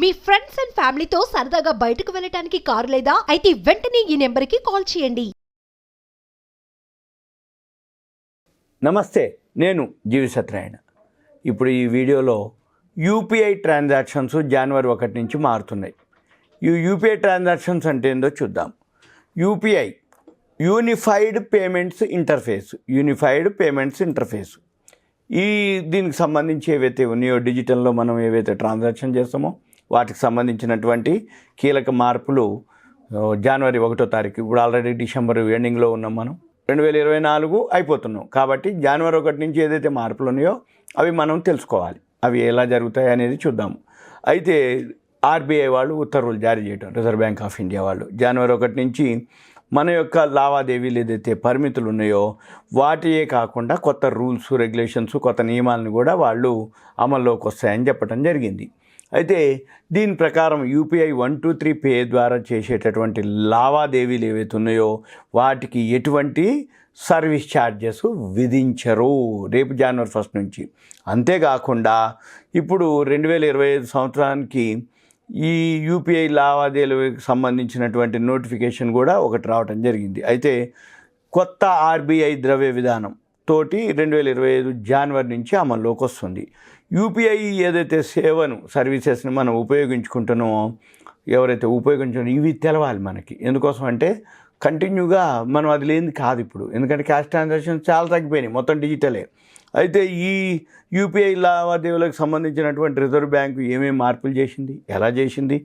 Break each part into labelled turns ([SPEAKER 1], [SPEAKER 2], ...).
[SPEAKER 1] Me friends and ఫ్యామిలీతో సరదాగా బయటకు వెళ్ళటానికి కారు లేదా అయితే వెంటనే ఈ నెంబర్కి కాల్ చేయండి.
[SPEAKER 2] నమస్తే, నేను జీవి సత్యనారాయణ. ఇప్పుడు ఈ వీడియోలో యూపీఐ ట్రాన్సాక్షన్స్ జనవరి 1 నుంచి మారుతున్నాయి. ఈ యూపీఐ ట్రాన్సాక్షన్స్ అంటే ఏందో చూద్దాం. యూపీఐ యూనిఫైడ్ పేమెంట్స్ ఇంటర్ఫేస్ దీనికి సంబంధించి ఏవైతే ఉన్నాయో డిజిటల్లో మనం ఏవైతే ట్రాన్సాక్షన్ చేస్తామో వాటికి సంబంధించినటువంటి కీలక మార్పులు జనవరి 1వ తారీఖు, ఇప్పుడు ఆల్రెడీ డిసెంబర్ ఎండింగ్లో ఉన్నాం, మనం 2024 అయిపోతున్నాం. కాబట్టి జనవరి 1 నుంచి ఏదైతే మార్పులు ఉన్నాయో అవి మనం తెలుసుకోవాలి. అవి ఎలా జరుగుతాయి అనేది చూద్దాము. అయితే ఆర్బీఐ వాళ్ళు ఉత్తర్వులు జారీ చేయడం, రిజర్వ్ బ్యాంక్ ఆఫ్ ఇండియా వాళ్ళు జనవరి 1 నుంచి మన యొక్క లావాదేవీలు ఏదైతే పరిమితులు ఉన్నాయో వాటియే కాకుండా కొత్త రూల్స్, రెగ్యులేషన్స్, కొత్త నియమాలను కూడా వాళ్ళు అమల్లోకి వస్తాయని చెప్పడం జరిగింది. అయితే దీని ప్రకారం యూపీఐ 123 పే ద్వారా చేసేటటువంటి లావాదేవీలు ఏవైతే ఉన్నాయో వాటికి ఎటువంటి సర్వీస్ ఛార్జెస్ విధించరు రేపు జనవరి 1 నుంచి. అంతేకాకుండా ఇప్పుడు 2025 సంవత్సరానికి ఈ యూపీఐ లావాదేవీలకు సంబంధించినటువంటి నోటిఫికేషన్ కూడా ఒకటి రావడం జరిగింది. అయితే కొత్త ఆర్బీఐ ద్రవ్య విధానం తోటి 2025 జనవరి నుంచి అమల్లోకి వస్తుంది. యూపీఐ ఏదైతే సర్వీసెస్ని మనం ఉపయోగించుకుంటున్నామో, ఎవరైతే ఉపయోగించుకున్నారో ఇవి తెలవాలి మనకి. ఎందుకోసం అంటే కంటిన్యూగా మనం అది లేనిది కాదు ఇప్పుడు, ఎందుకంటే క్యాష్ ట్రాన్సాక్షన్స్ చాలా తగ్గిపోయినాయి, మొత్తం డిజిటలే. అయితే ఈ యూపీఐ లావాదేవీలకు సంబంధించినటువంటి రిజర్వ్ బ్యాంకు ఏమేమి మార్పులు చేసింది, ఎలా చేసింది,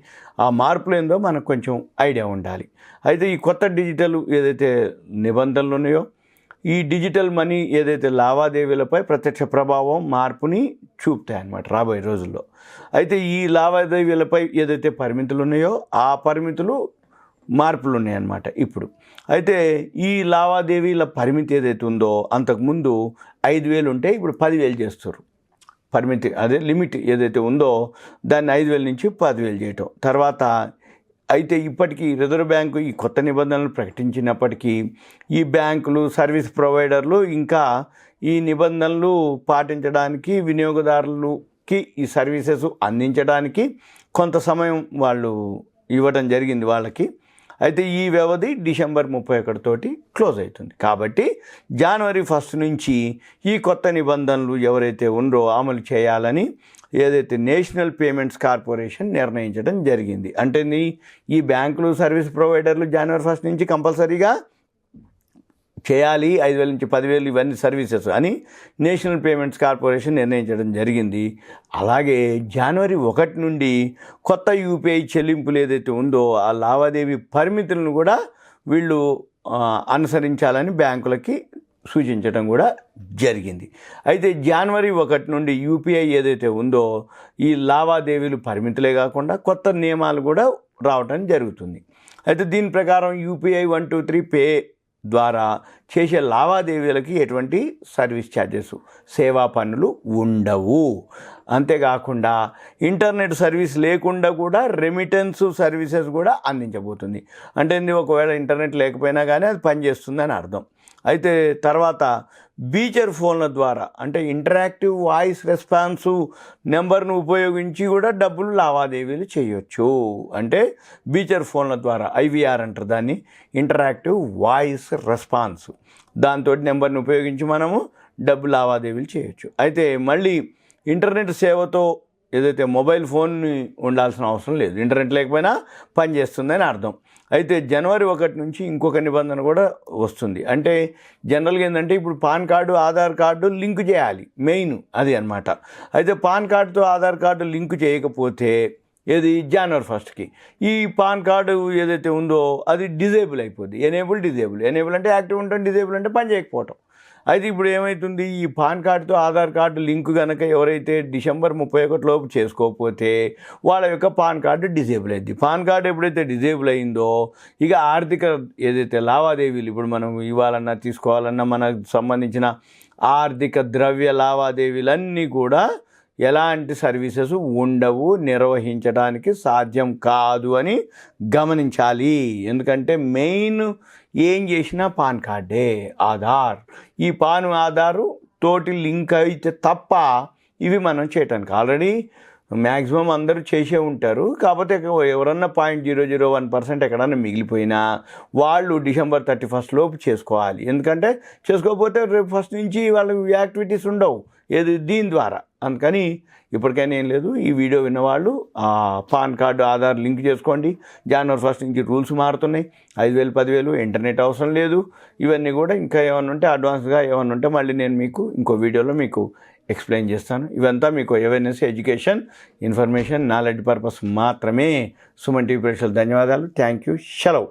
[SPEAKER 2] ఆ మార్పులు ఏందో మనకు కొంచెం ఐడియా ఉండాలి. అయితే ఈ కొత్త డిజిటల్ ఏదైతే నిబంధనలు ఉన్నాయో ఈ డిజిటల్ మనీ ఏదైతే లావాదేవీలపై ప్రత్యక్ష ప్రభావం, మార్పుని చూపుతాయన్నమాట రాబోయే రోజుల్లో. అయితే ఈ లావాదేవీలపై ఏదైతే పరిమితులు ఉన్నాయో ఆ పరిమితులు మార్పులు ఉన్నాయన్నమాట ఇప్పుడు. అయితే ఈ లావాదేవీల పరిమితి ఏదైతే ఉందో అంతకుముందు 5,000 ఉంటే ఇప్పుడు 10,000 చేస్తారు. పరిమితి అదే లిమిట్ ఏదైతే ఉందో దాన్ని 5,000 నుంచి 10,000 చేయటం. తర్వాత అయితే ఇప్పటికీ రిజర్వ్ బ్యాంకు ఈ కొత్త నిబంధనలు ప్రకటించినప్పటికీ ఈ బ్యాంకులు, సర్వీస్ ప్రొవైడర్లు ఇంకా ఈ నిబంధనలు పాటించడానికి, వినియోగదారులకి ఈ సర్వీసెస్ అందించడానికి కొంత సమయం వాళ్ళు ఇవ్వడం జరిగింది వాళ్ళకి. అయితే ఈ వ్యవధి డిసెంబర్ 31 తోటి క్లోజ్ అవుతుంది. కాబట్టి జనవరి 1 నుంచి ఈ కొత్త నిబంధనలు ఎవరైతే ఉన్నారో అమలు చేయాలని ఏదైతే నేషనల్ పేమెంట్స్ కార్పొరేషన్ నిర్ణయించడం జరిగింది. అంటే ఈ బ్యాంకులు, సర్వీస్ ప్రొవైడర్లు జనవరి 1 నుంచి కంపల్సరీగా చేయాలి 5,000 నుంచి 10,000 ఇవన్నీ సర్వీసెస్ అని నేషనల్ పేమెంట్స్ కార్పొరేషన్ నిర్ణయించడం జరిగింది. అలాగే జనవరి 1 నుండి కొత్త యూపీఐ చెల్లింపులు ఏదైతే ఉందో ఆ లావాదేవీ పరిమితులను కూడా వీళ్ళు అనుసరించాలని బ్యాంకులకి సూచించడం కూడా జరిగింది. అయితే జనవరి 1 నుండి యూపీఐ ఏదైతే ఉందో ఈ లావాదేవీలు పరిమితులే కాకుండా కొత్త నియమాలు కూడా రావడం జరుగుతుంది. అయితే దీని ప్రకారం యూపీఐ 123 పే ద్వారా చేసే లావాదేవీలకి ఎటువంటి సర్వీస్ ఛార్జెస్, సేవా పన్నులు ఉండవు. అంతేకాకుండా ఇంటర్నెట్ సర్వీస్ లేకుండా కూడా రెమిటెన్స్ సర్వీసెస్ కూడా అందించబోతుంది. అంటే ఒకవేళ ఇంటర్నెట్ లేకపోయినా కానీ అది పనిచేస్తుందని అర్థం. అయితే తర్వాత బీచర్ ఫోన్ల ద్వారా అంటే ఇంటరాక్టివ్ వాయిస్ రెస్పాన్స్ నెంబర్ను ఉపయోగించి కూడా డబ్బులు లావాదేవీలు చేయొచ్చు. అంటే బీచర్ ఫోన్ల ద్వారా ఐవీఆర్ అంటారు దాన్ని, ఇంటరాక్టివ్ వాయిస్ రెస్పాన్స్. దాంతో నెంబర్ని ఉపయోగించి మనము డబ్బు లావాదేవీలు చేయొచ్చు. అయితే మళ్ళీ ఇంటర్నెట్ సేవతో ఏదైతే మొబైల్ ఫోన్ని ఉండాల్సిన అవసరం లేదు, ఇంటర్నెట్ లేకపోయినా పనిచేస్తుందని అర్థం. అయితే జనవరి 1 నుంచి ఇంకొక నిబంధన కూడా వస్తుంది. అంటే జనరల్గా ఏంటంటే ఇప్పుడు pan card, Aadhaar card link చేయాలి, మెయిన్ అది అన్నమాట. అయితే పాన్ కార్డుతో ఆధార్ కార్డు లింక్ చేయకపోతే ఏది జనవరి 1కి ఈ పాన్ కార్డు ఏదైతే ఉందో అది డిజేబుల్ అయిపోద్ది. ఎనేబుల్ అంటే యాక్టివ్ ఉండటం, డిజేబుల్ అంటే పని చేయకపోవటం. అయితే ఇప్పుడు ఏమవుతుంది, ఈ పాన్ కార్డుతో ఆధార్ కార్డు లింక్ కనుక ఎవరైతే డిసెంబర్ 31 లోపు చేసుకోకపోతే వాళ్ళ యొక్క పాన్ కార్డు డిజేబుల్ అయింది. పాన్ కార్డు ఎప్పుడైతే డిజేబుల్ అయిందో ఇక ఆర్థిక ఏదైతే లావాదేవీలు ఇప్పుడు మనం ఇవ్వాలన్నా, తీసుకోవాలన్నా మనకు సంబంధించిన ఆర్థిక ద్రవ్య లావాదేవీలన్నీ కూడా ఎలాంటి సర్వీసెస్ ఉండవు, నిర్వహించడానికి సాధ్యం కాదు అని గమనించాలి. ఎందుకంటే మెయిన్ ఏం చేసినా పాన్ కార్డే, ఆధార్, ఈ ఆధారు తోటి లింక్ అయితే తప్ప ఇవి మనం చేయటానికి ఆల్రెడీ మ్యాక్సిమం అందరూ చేసే ఉంటారు. కాకపోతే ఎవరన్నా 0.001% ఎక్కడన్నా మిగిలిపోయినా వాళ్ళు December 31 లోపు చేసుకోవాలి. ఎందుకంటే చేసుకోకపోతే రేపు 1 నుంచి వాళ్ళకి యాక్టివిటీస్ ఉండవు దీని ద్వారా. అందుకని ఇప్పటికైనా ఏం లేదు, ఈ వీడియో విన్నవాళ్ళు పాన్ కార్డు ఆధార్ లింక్ చేసుకోండి. January 1 నుంచి రూల్స్ మారుతున్నాయి. 5,000 10,000 ఇంటర్నెట్ అవసరం లేదు. ఇవన్నీ కూడా ఇంకా ఏమన్నా ఉంటే అడ్వాన్స్గా ఏమన్నా ఉంటే మళ్ళీ నేను మీకు ఇంకో వీడియోలో మీకు ఎక్స్ప్లెయిన్ చేస్తాను. ఇవంతా మీకు awareness, education, information, knowledge purpose మాత్రమే. సుమన్ టీవీ ప్రేక్షకులకు ధన్యవాదాలు. Thank you. సెలవు.